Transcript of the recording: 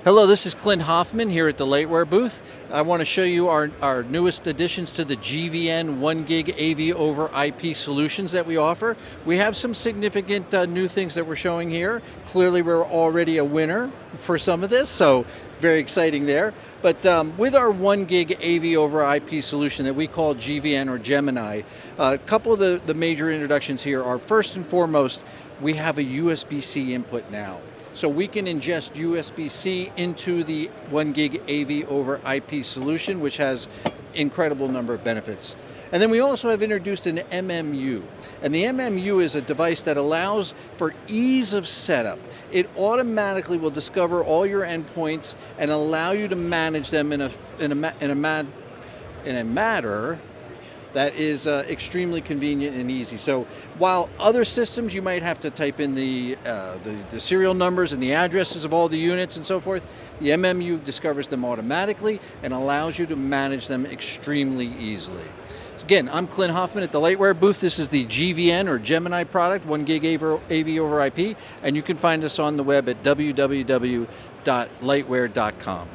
Hello, this is Clint Hoffman here at the Lightware booth. I want to show you our newest additions to the GVN 1 gig AV over IP solutions that we offer. We have some significant new things that we're showing here. Clearly we're already a winner for some of this, so very exciting there. But with our 1 gig AV over IP solution that we call GVN or Gemini, a couple of the major introductions here are, first and foremost, we have a USB-C input now. So we can ingest USB-C into the 1 gig AV over IP solution, which has incredible number of benefits. And then we also have introduced an MMU. And the MMU is a device that allows for ease of setup. It automatically will discover all your endpoints and allow you to manage them in a manner that is extremely convenient and easy. So while other systems you might have to type in the serial numbers and the addresses of all the units and so forth, the MMU discovers them automatically and allows you to manage them extremely easily. Again, I'm Clint Hoffman at the Lightware booth. This is the GVN or Gemini product, 1 gig AV over IP, and you can find us on the web at www.lightware.com.